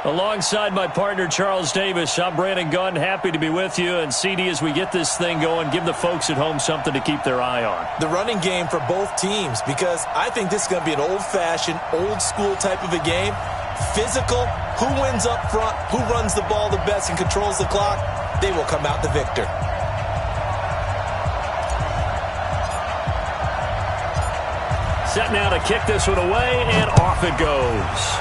Alongside my partner, Charles Davis, I'm Brandon Gunn. Happy to be with you. And CD, as we get this thing going, give the folks at home something to keep their eye on. The running game for both teams, because I think this is going to be an old-fashioned, old-school type of a game. Physical, who wins up front, who runs the ball the best and controls the clock, they will come out the victor. Set now to kick this one away, and off it goes.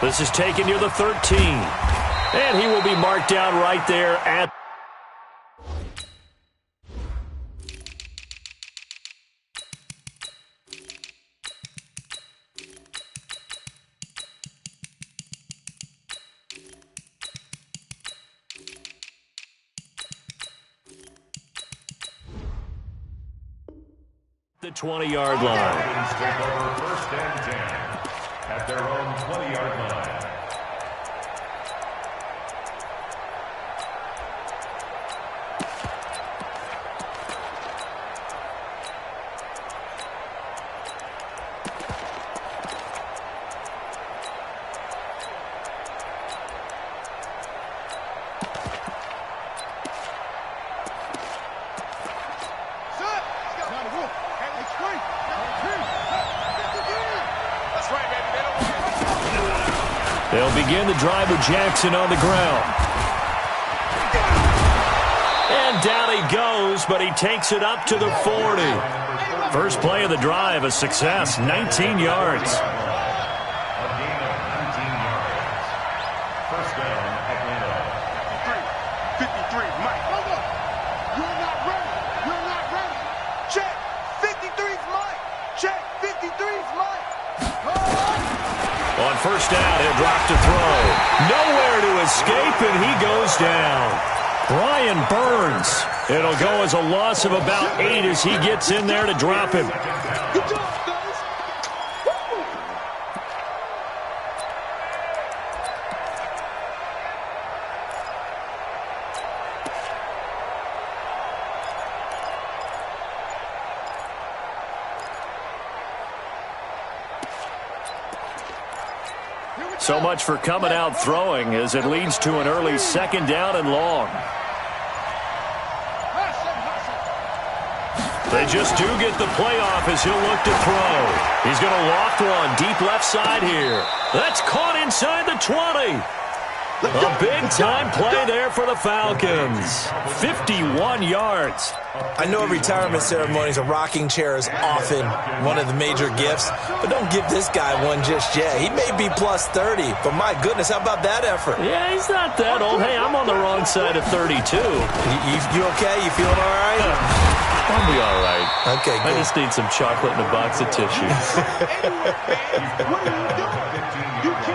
This is taken near the 13. And he will be marked down right there at the 20-yard line. Take over 1st and 10 at their own 20-yard line. They'll begin the drive with Jackson on the ground. And down he goes, but he takes it up to the 40. First play of the drive, a success, 19 yards. First down, Atlanta. 53, Mike. You're not ready. You're not ready. Check. 53's Mike. Check. 53's Mike. On first down, he'll drop to throw. Nowhere to escape, and he goes down. Brian Burns. It'll go as a loss of about 8 as he gets in there to drop him. Good job, guys. So much for coming out throwing as it leads to an early 2nd down and long. They just do get the playoff as he'll look to throw. He's going to loft one deep left side here. That's caught inside the 20. A big-time play there for the Falcons. 51 yards. I know retirement ceremonies, a rocking chair is often one of the major gifts, but don't give this guy one just yet. He may be plus 30, but my goodness, how about that effort? Yeah, he's not that old. Hey, I'm on the wrong side of 32. You okay? You feeling all right? I'll be all right. Okay, good. I just need some chocolate and a box of tissue.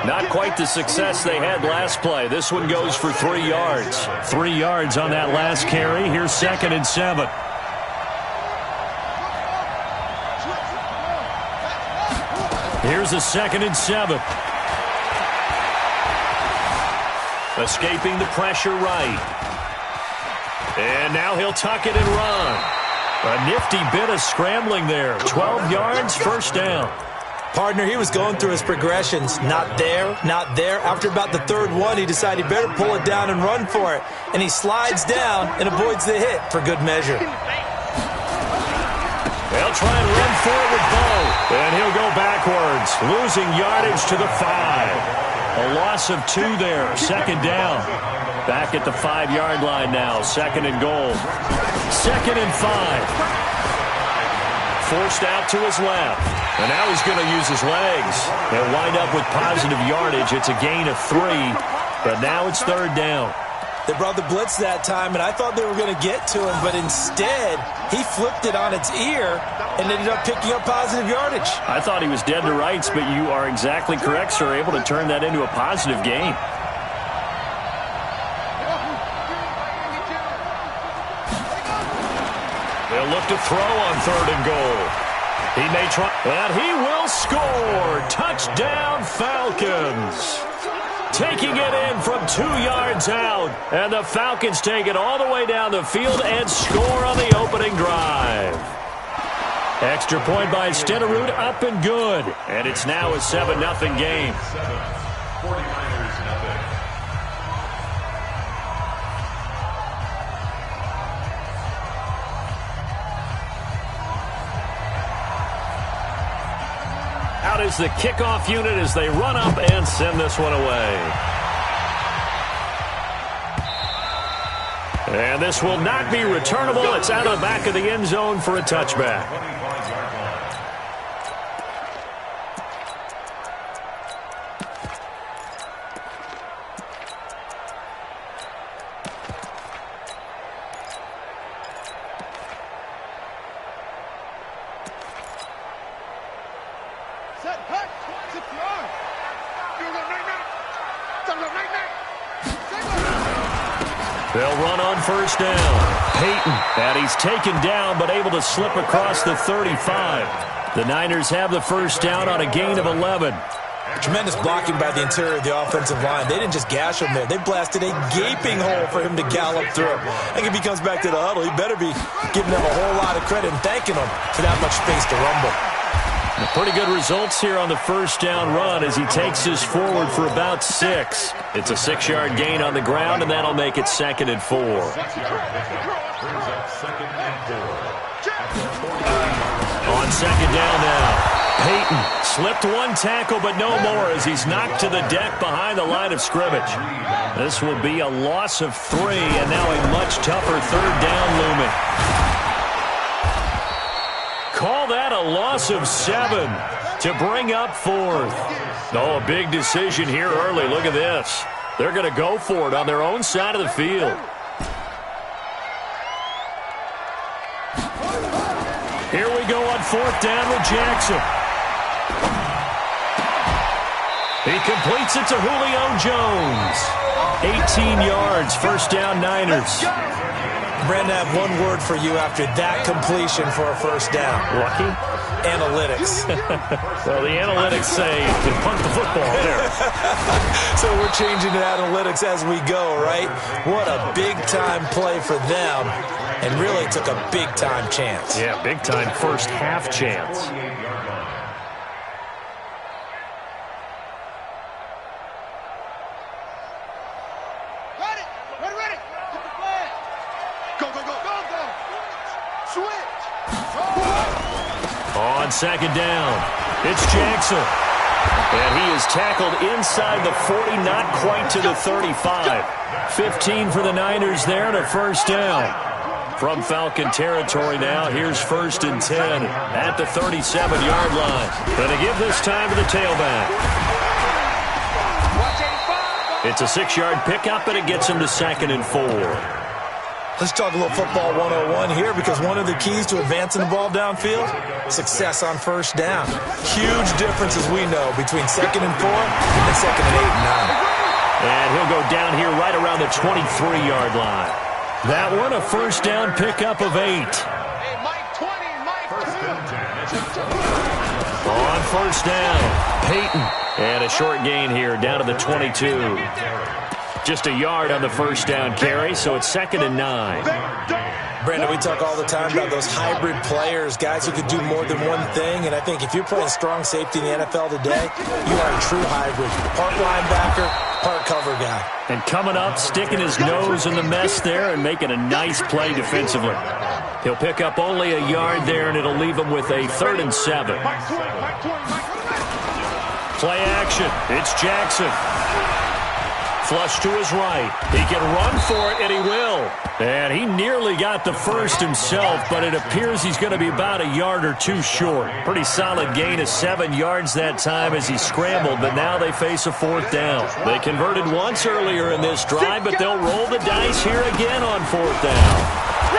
Not quite the success they had last play. This one goes for 3 yards. 3 yards on that last carry. Here's 2nd and 7. Here's a 2nd and 7. Escaping the pressure right. And now he'll tuck it and run. A nifty bit of scrambling there. 12 yards, first down. Partner, he was going through his progressions. Not there, not there. After about the 3rd one, he decided he better pull it down and run for it. And he slides down and avoids the hit for good measure. They'll try and run for it with Bo. And he'll go backwards, losing yardage to the 5. A loss of 2 there, 2nd down. Back at the 5-yard line now, 2nd and goal. 2nd and 5. Forced out to his left. And now he's going to use his legs. They'll wind up with positive yardage. It's a gain of 3, but now it's 3rd down. They brought the blitz that time, and I thought they were going to get to him, but instead, he flipped it on its ear and ended up picking up positive yardage. I thought he was dead to rights, but you are exactly correct, sir. Able to turn that into a positive gain. They'll look to throw on 3rd and goal. He may try, and he will score. Touchdown, Falcons. Taking it in from 2 yards out, and the Falcons take it all the way down the field and score on the opening drive. Extra point by Stenerud, up and good. And it's now a 7-0 game. 49ers nothing. Out is the kickoff unit as they run up and send this one away. And this will not be returnable. It's out of the back of the end zone for a touchback. They'll run on first down. Peyton, and he's taken down but able to slip across the 35. The Niners have the first down on a gain of 11. Tremendous blocking by the interior of the offensive line. They didn't just gash him there. They blasted a gaping hole for him to gallop through. I think if he comes back to the huddle, he better be giving them a whole lot of credit and thanking them for that much space to rumble. Pretty good results here on the first down run as he takes this forward for about 6. It's a 6-yard gain on the ground, and that'll make it 2nd and 4. On second down now. Peyton slipped one tackle, but no more as he's knocked to the deck behind the line of scrimmage. This will be a loss of 3, and now a much tougher third down looming. Call that a loss of 7 to bring up 4th. Oh, a big decision here early. Look at this. They're going to go for it on their own side of the field. Here we go on 4th down with Jackson. He completes it to Julio Jones. 18 yards, first down Niners. Brandon, I have one word for you after that completion for a first down. Lucky? Analytics. Well, the analytics say to punt the football there. So we're changing to analytics as we go, right? What a big-time play for them, and really took a big-time chance. Yeah, big-time first half chance. On second down, it's Jackson. And he is tackled inside the 40, not quite to the 35. 15 for the Niners there and a first down. From Falcon territory now, here's 1st and 10 at the 37-yard line. Going to give this time to the tailback. It's a 6-yard pickup, and it gets him to 2nd and 4. Let's talk a little football 101 here, because one of the keys to advancing the ball downfield, success on first down. Huge difference, as we know, between 2nd and 4 and 2nd and 8 and 9. And he'll go down here right around the 23-yard line. That one, a first down pickup of 8. Hey, Mike 20, Mike 2. On first down, Peyton. And a short gain here, down to the 22. Just a yard on the first down carry, so it's 2nd and 9. Brandon, we talk all the time about those hybrid players, guys who could do more than one thing, and I think if you're playing strong safety in the NFL today, you are a true hybrid. Part linebacker, part cover guy. And coming up, sticking his nose in the mess there and making a nice play defensively. He'll pick up only a yard there, and it'll leave him with a 3rd and 7. Play action. It's Jackson. Flush to his right. He can run for it, and he will. And he nearly got the first himself, but it appears he's going to be about a yard or 2 short. Pretty solid gain of 7 yards that time as he scrambled, but now they face a 4th down. They converted once earlier in this drive, but they'll roll the dice here again on 4th down.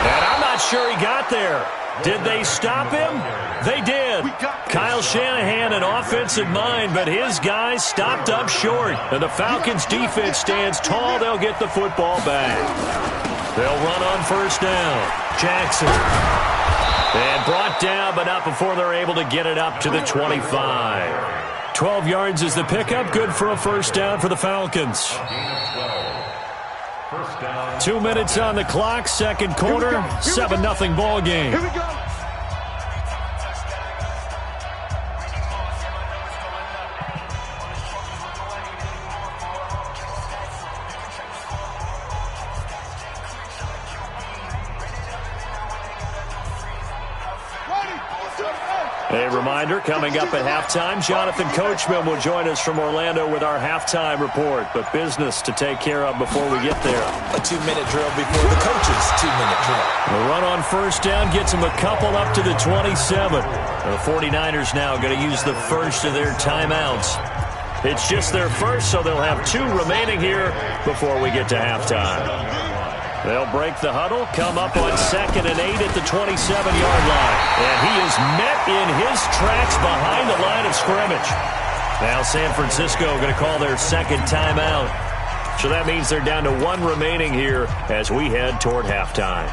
And I'm not sure he got there. Did they stop him? They did. Kyle Shanahan, an offensive mind, but his guys stopped up short. And the Falcons' defense stands tall. They'll get the football back. They'll run on first down. Jackson. And brought down, but not before they're able to get it up to the 25. 12 yards is the pickup. Good for a first down for the Falcons. 2 minutes on the clock, second quarter, 7-0 ball game. Here we go. A reminder, coming up at halftime, Jonathan Coachman will join us from Orlando with our halftime report. But business to take care of before we get there. A 2-minute drill before the coach's 2-minute drill. The run on first down gets them a couple up to the 27. The 49ers now going to use the first of their timeouts. It's just their first, so they'll have 2 remaining here before we get to halftime. They'll break the huddle, come up on 2nd and 8 at the 27-yard line. And he is met in his tracks behind the line of scrimmage. Now San Francisco going to call their second timeout. So that means they're down to 1 remaining here as we head toward halftime.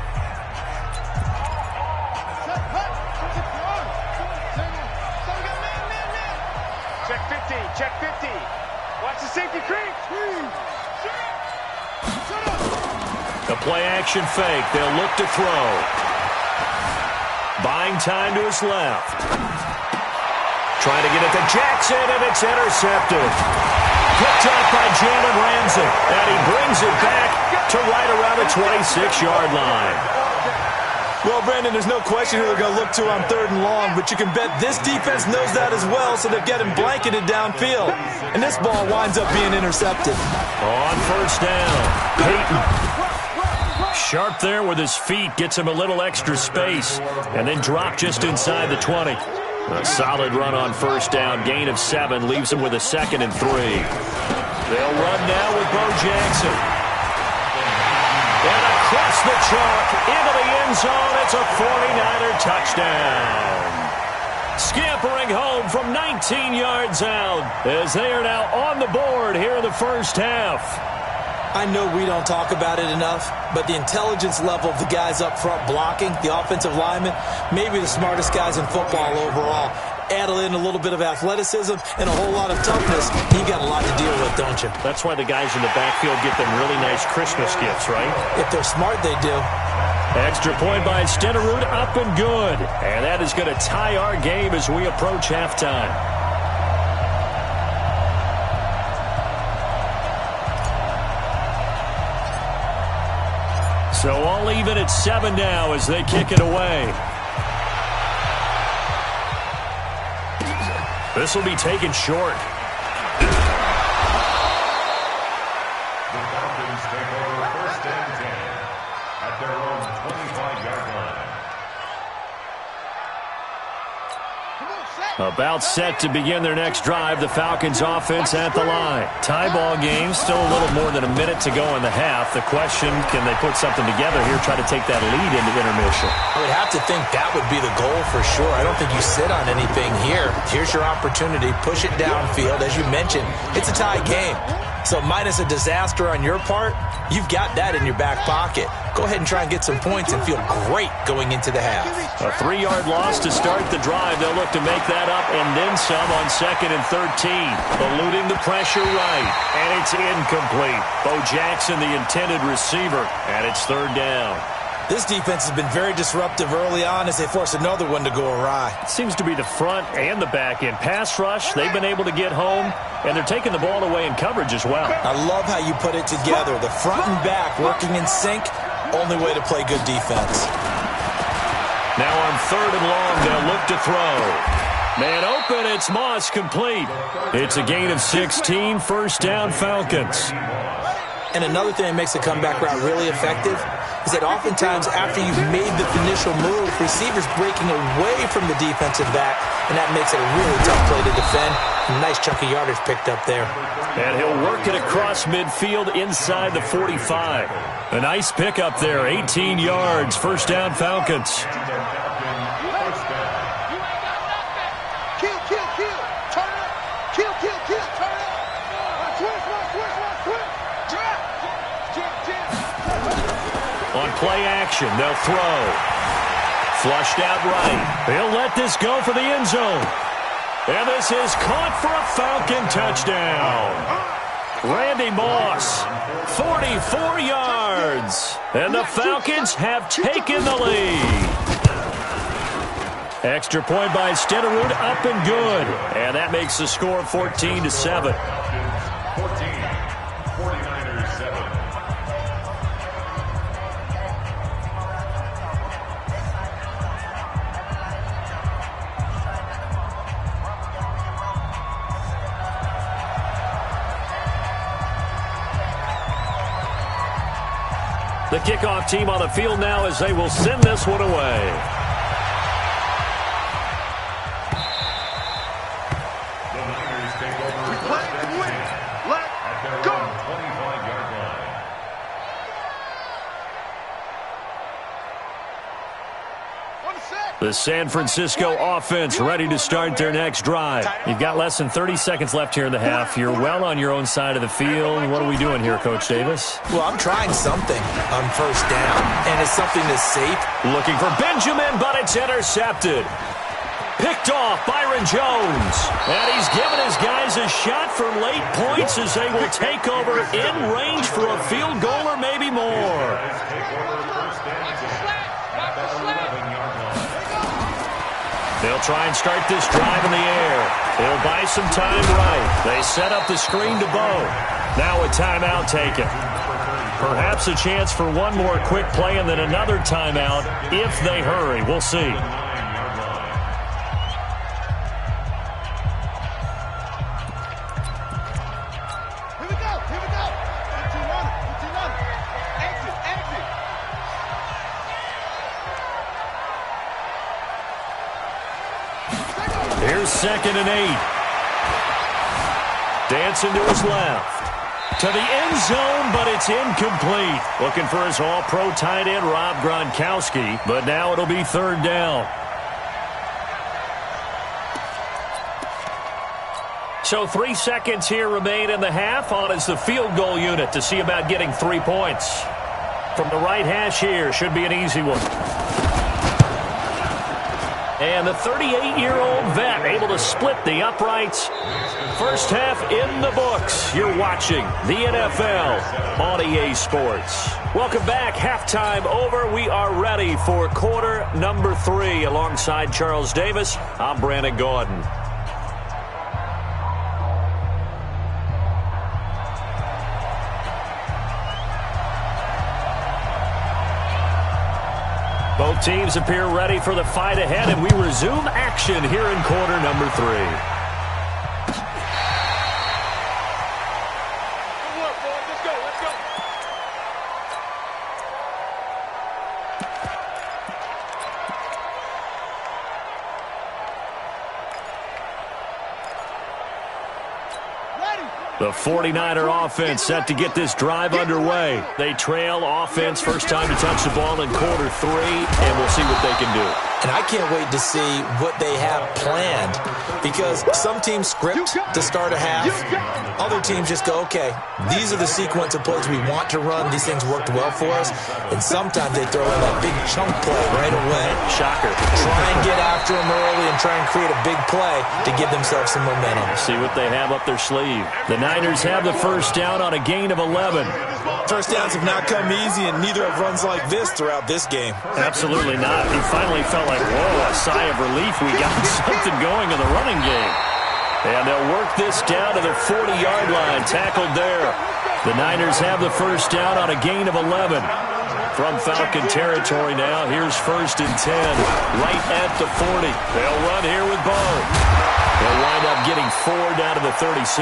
Check 50, check 50. Watch the safety creep. The play-action fake. They'll look to throw. Buying time to his left. Trying to get it to Jackson, and it's intercepted. Picked up by Jalen Ramsey, and he brings it back to right around the 26-yard line. Well, Brandon, there's no question who they're going to look to on 3rd and long, but you can bet this defense knows that as well, so they're getting blanketed downfield. And this ball winds up being intercepted. On first down, Peyton. Sharp there with his feet, gets him a little extra space, and then drop just inside the 20. A solid run on first down, gain of 7, leaves him with a 2nd and 3. They'll run now with Bo Jackson. And across the chalk, into the end zone, it's a 49er touchdown. Scampering home from 19 yards out as they are now on the board here in the first half. I know we don't talk about it enough, but the intelligence level of the guys up front blocking, the offensive linemen, maybe the smartest guys in football overall. Add in a little bit of athleticism and a whole lot of toughness, you got a lot to deal with, don't you? That's why the guys in the backfield get them really nice Christmas gifts, right? If they're smart, they do. Extra point by Stenerud, up and good. And that is going to tie our game as we approach halftime. So all even at 7 now as they kick it away. This will be taken short. The Falcons take over 1st and 10 at their own 25-yard line. About set to begin their next drive, the Falcons offense at the line. Tie ball game, still a little more than a minute to go in the half. The question, can they put something together here, try to take that lead into intermission? I would have to think that would be the goal for sure. I don't think you sit on anything here. Here's your opportunity. Push it downfield. As you mentioned, it's a tie game. So minus a disaster on your part, you've got that in your back pocket. Go ahead and try and get some points and feel great going into the half. A 3-yard loss to start the drive. They'll look to make that up and then some on 2nd and 13. Eluding the pressure right. And it's incomplete. Bo Jackson, the intended receiver, and it's 3rd down. This defense has been very disruptive early on as they force another one to go awry. It seems to be the front and the back end. Pass rush, they've been able to get home, and they're taking the ball away in coverage as well. I love how you put it together. The front and back working in sync, only way to play good defense. Now on 3rd and long, they'll look to throw. Man open, it's Moss, complete. It's a gain of 16, 1st down Falcons. And another thing that makes the comeback route really effective is that oftentimes after you've made the initial move, receivers breaking away from the defensive back, and that makes it a really tough play to defend. A nice chunk of yardage picked up there. And he'll work it across midfield inside the 45. A nice pickup there, 18 yards, 1st down Falcons. On play action, they'll throw. Flushed out right. They'll let this go for the end zone. And this is caught for a Falcon touchdown. Randy Moss, 44 yards. And the Falcons have taken the lead. Extra point by Stenerud, up and good. And that makes the score 14-7. 49ers 7. The kickoff team on the field now as they will send this one away. The Niners take over first and 10 at their own 25-yard line. The San Francisco offense ready to start their next drive. You've got less than 30 seconds left here in the half. You're well on your own side of the field. What are we doing here, Coach Davis? Well, I'm trying something on first down, and it's something that's safe. Looking for Benjamin, but it's intercepted. Picked off Byron Jones. And he's given his guys a shot for late points as they will take over in range for a field goal or maybe more. They'll try and start this drive in the air. They'll buy some time right. They set up the screen to Bo. Now a timeout taken. Perhaps a chance for one more quick play and then another timeout if they hurry. We'll see. Here's 2nd and 8. Dancing to his left. To the end zone, but it's incomplete. Looking for his all-pro tight end, Rob Gronkowski. But now it'll be 3rd down. So 3 seconds here remain in the half. On is the field goal unit to see about getting 3 points. From the right hash here, should be an easy one. And the 38-year-old vet able to split the uprights. First half in the books. You're watching the NFL on EA Sports. Welcome back. Halftime over. We are ready for quarter number 3. Alongside Charles Davis, I'm Brandon Gaudin. Both teams appear ready for the fight ahead, and we resume action here in quarter number 3. The 49er offense set to get this drive underway. They trail offense, first time to touch the ball in quarter 3, and we'll see what they can do. And I can't wait to see what they have planned, because some teams script to start a half. Other teams just go, okay, these are the sequence of plays we want to run. These things worked well for us. And sometimes they throw in that big chunk play right away. Shocker. Try and get after them early and try and create a big play to give themselves some momentum. See what they have up their sleeve. The Niners have the first down on a gain of 11. First downs have not come easy, and neither have runs like this throughout this game. Absolutely not. He finally felt like, whoa, a sigh of relief. We got something going in the running game. And they'll work this down to the 40-yard line. Tackled there. The Niners have the first down on a gain of 11. From Falcon territory now, here's 1st and 10. Right at the 40. They'll run here with Bo. They'll wind up getting 4 down to the 36.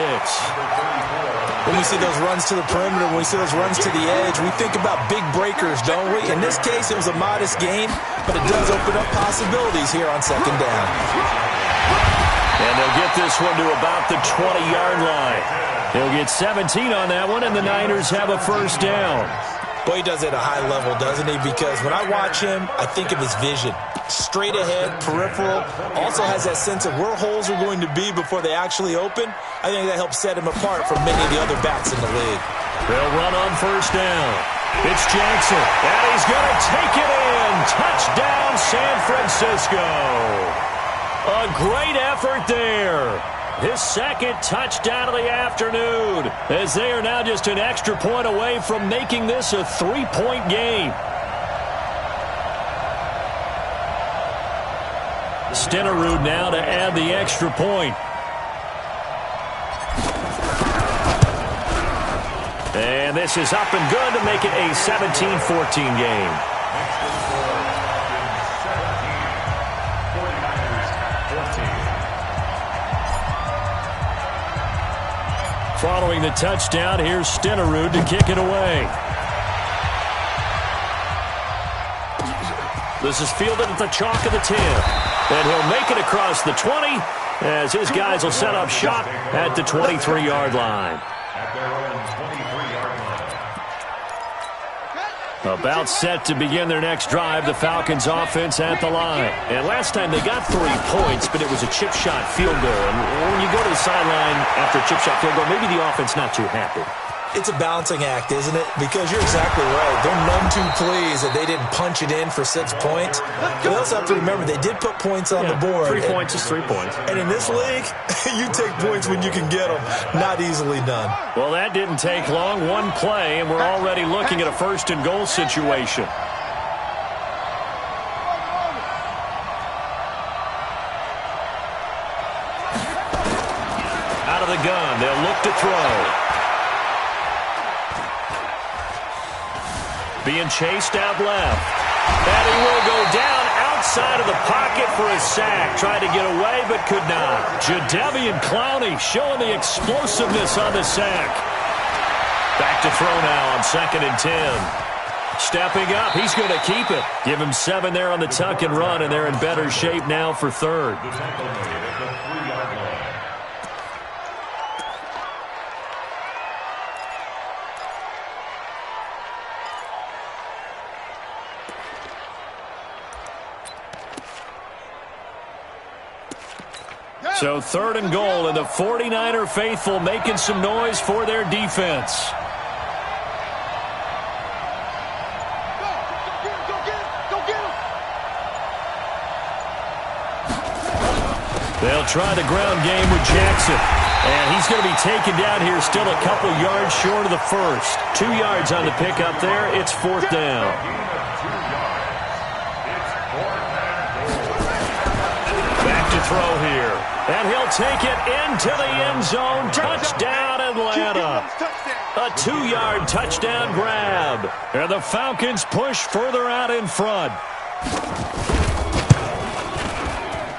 When we see those runs to the perimeter, when we see those runs to the edge, we think about big breakers, don't we? In this case, it was a modest gain, but it does open up possibilities here on 2nd down. And they'll get this one to about the 20-yard line. They'll get 17 on that one, and the Niners have a first down. Boy, he does it at a high level, doesn't he? Because when I watch him, I think of his vision. Straight ahead, peripheral, also has that sense of where holes are going to be before they actually open. I think that helps set him apart from many of the other backs in the league. They'll run on first down. It's Jackson, and he's going to take it in. Touchdown, San Francisco. A great effort there. His 2nd touchdown of the afternoon, as they are now just an extra point away from making this a 3-point game. Stenerud now to add the extra point. And this is up and good to make it a 17-14 game. Following the touchdown, here's Stenerud to kick it away. This is fielded at the chalk of the 10. And he'll make it across the 20 as his guys will set up shop at the 23-yard line. At their own 23-yard line. About set to begin their next drive, the Falcons offense at the line. And last time they got 3 points, but it was a chip shot field goal. And when you go to the sideline after a chip shot field goal, maybe the offense not too happy. It's a balancing act, isn't it? Because you're exactly right. They're none too pleased that they didn't punch it in for 6 points. But they also have to remember they did put points on the board. 3 points is 3 points. And in this league, you take points when you can get them. Not easily done. Well, that didn't take long. One play, and we're already looking at a first and goal situation. Out of the gun, they'll look to throw. Being chased out left. And he will go down outside of the pocket for a sack. Tried to get away, but could not. Jadeveon Clowney showing the explosiveness on the sack. Back to throw now on 2nd and 10. Stepping up, he's going to keep it. Give him 7 there on the tuck and run, and they're in better shape now for 3rd. The tackle made at the 3-yard line. So 3rd and goal, and the 49er faithful making some noise for their defense. They'll try the ground game with Jackson. And he's going to be taken down here still a couple yards short of the first. 2 yards on the pickup there. It's 4th down. Back to throw here. And he'll take it into the end zone. Touchdown, Atlanta. A 2-yard touchdown grab. And the Falcons push further out in front.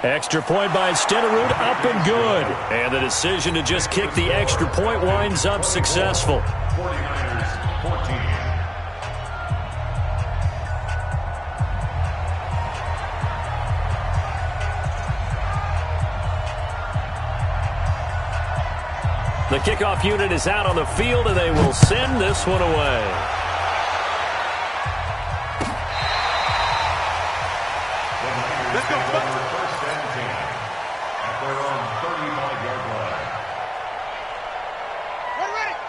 Extra point by Stenerud, up and good. And the decision to just kick the extra point winds up successful. 49ers 14. The kickoff unit is out on the field, and they will send this one away. Let's go. First and 10 at their own 35-yard line.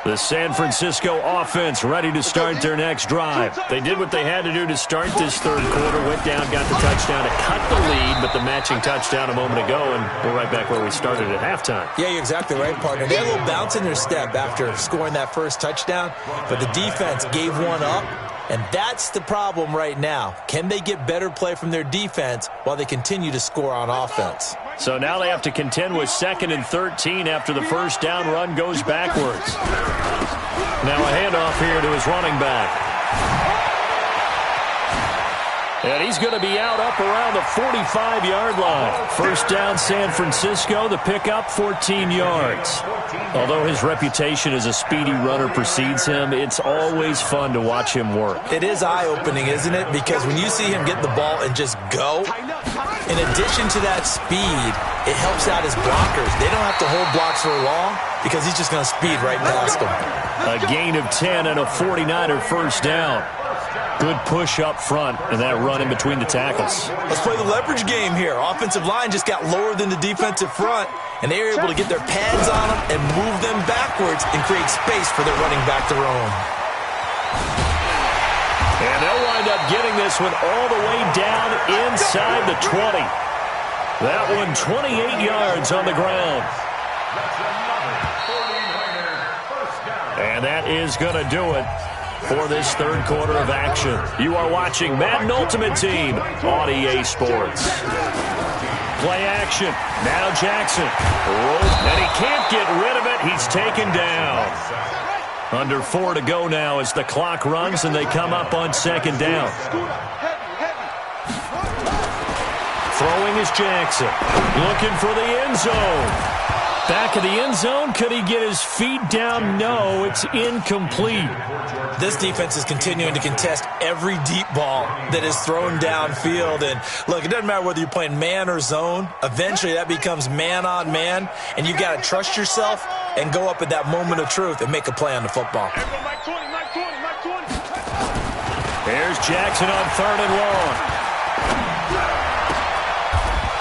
The San Francisco offense ready to start their next drive. They did what they had to do to start this 3rd quarter. Went down, got the touchdown to cut the lead, but the matching touchdown a moment ago, and we're right back where we started at halftime. Yeah, you're exactly right, partner. They had a little bounce in their step after scoring that first touchdown, but the defense gave one up, and that's the problem right now. Can they get better play from their defense while they continue to score on offense? So now they have to contend with 2nd and 13 after the first down run goes backwards. Now a handoff here to his running back. And he's going to be out up around the 45-yard line. First down, San Francisco. The pickup, 14 yards. Although his reputation as a speedy runner precedes him, it's always fun to watch him work. It is eye-opening, isn't it? Because when you see him get the ball and just go, in addition to that speed, it helps out his blockers. They don't have to hold blocks for long because he's just going to speed right past them. A gain of 10 and a 49er first down. Good push up front and that run in between the tackles. Let's play the leverage game here. Offensive line just got lower than the defensive front, and they were able to get their pads on them and move them backwards and create space for their running back to roam. And they'll wind up getting this one all the way down inside the 20. That one 28 yards on the ground. And that is going to do it for this 3rd quarter of action. You are watching Madden Ultimate Team on EA Sports. Play action. Now Jackson. And he can't get rid of it. He's taken down. Under 4 to go now as the clock runs and they come up on 2nd down. Throwing is Jackson. Looking for the end zone. Back of the end zone. Could he get his feet down? No, it's incomplete. This defense is continuing to contest every deep ball that is thrown downfield. And look, it doesn't matter whether you're playing man or zone. Eventually that becomes man on man, and you got to trust yourself and go up at that moment of truth and make a play on the football. Here's Jackson on 3rd and long.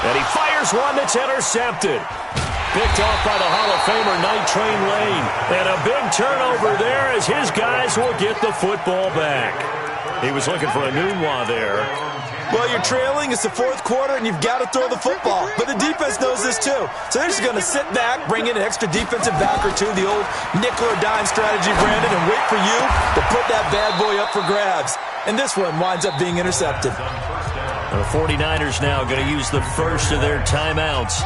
And he fires one that's intercepted. Picked off by the Hall of Famer Night Train Lane. And a big turnover there as his guys will get the football back. He was looking for a Nunwa there. Well, you're trailing. It's the 4th quarter, and you've got to throw the football. But the defense knows this, too. So they're just going to sit back, bring in an extra defensive back or two, the old nickel or dime strategy, Brandon, and wait for you to put that bad boy up for grabs. And this one winds up being intercepted. The 49ers now going to use the first of their timeouts.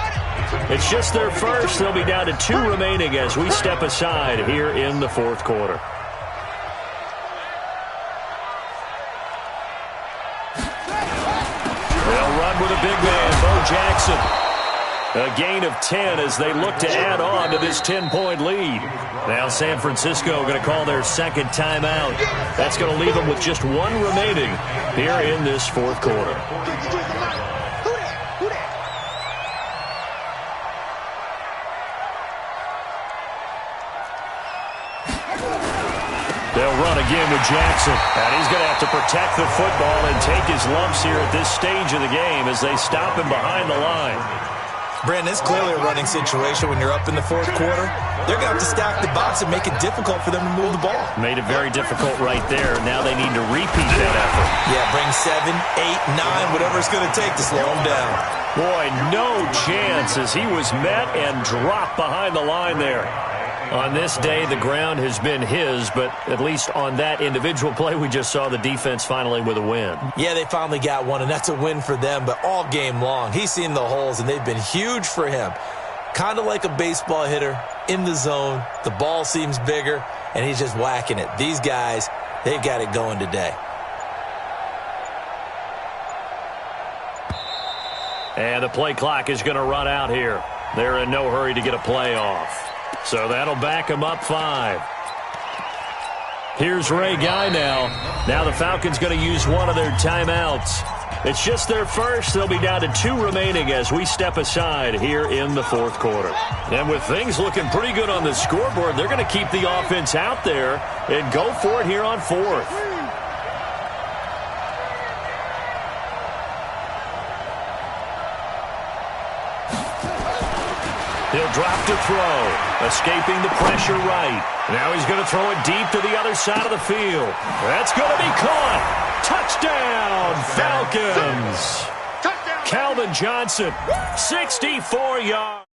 It's just their first. They'll be down to 2 remaining as we step aside here in the 4th quarter. They'll run with a big man, Bo Jackson. A gain of 10 as they look to add on to this 10-point lead. Now San Francisco going to call their 2nd timeout. That's going to leave them with just 1 remaining here in this 4th quarter. They'll run again with Jackson. And he's going to have to protect the football and take his lumps here at this stage of the game as they stop him behind the line. Brandon, it's clearly a running situation when you're up in the 4th quarter. They're going to have to stack the box and make it difficult for them to move the ball. Made it very difficult right there. Now they need to repeat that effort. Yeah, bring 7, 8, 9, whatever it's going to take to slow them down. Boy, no chance as he was met and dropped behind the line there. On this day, the ground has been his, but at least on that individual play, we just saw the defense finally with a win. Yeah, they finally got one, and that's a win for them, but all game long, he's seen the holes, and they've been huge for him. Kind of like a baseball hitter in the zone. The ball seems bigger, and he's just whacking it. These guys, they've got it going today. And the play clock is going to run out here. They're in no hurry to get a play off. So that'll back him up 5. Here's Ray Guy now. Now the Falcons going to use one of their timeouts. It's just their first. They'll be down to 2 remaining as we step aside here in the 4th quarter. And with things looking pretty good on the scoreboard, they're going to keep the offense out there and go for it here on 4th. He'll drop to throw, escaping the pressure right. Now he's going to throw it deep to the other side of the field. That's going to be caught. Touchdown, Falcons. Calvin Johnson, 64 yards.